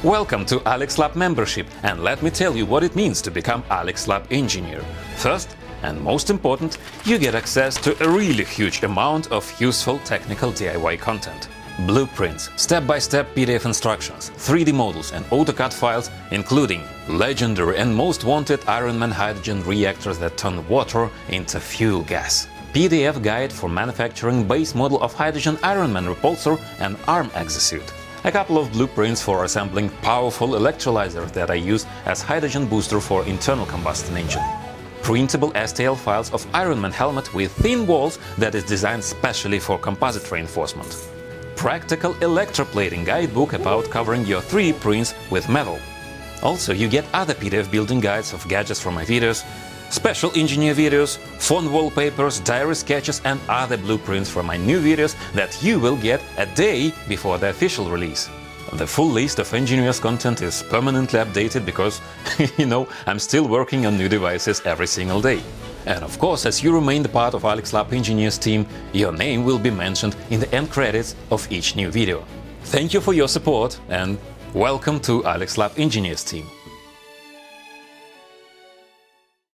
Welcome to Alex Lab membership, and let me tell you what it means to become Alex Lab engineer. First, and most important, you get access to a really huge amount of useful technical DIY content. Blueprints, step-by-step PDF instructions, 3D models and AutoCAD files, including legendary and most wanted Ironman hydrogen reactors that turn water into fuel gas. PDF guide for manufacturing base model of hydrogen Ironman repulsor and arm exosuit. A couple of blueprints for assembling powerful electrolyzer that I use as hydrogen booster for internal combustion engine. Printable STL files of Ironman helmet with thin walls that is designed specially for composite reinforcement. Practical Electroplating guidebook about covering your 3D prints with metal. Also, you get other PDF building guides of gadgets from my videos, special engineer videos, phone wallpapers, diary sketches and other blueprints from my new videos that you will get a day before the official release. The full list of engineers' content is permanently updated because, I'm still working on new devices every single day. And of course, as you remain the part of Alex Lab Engineers team, your name will be mentioned in the end credits of each new video. Thank you for your support and welcome to Alex Lab Engineers team.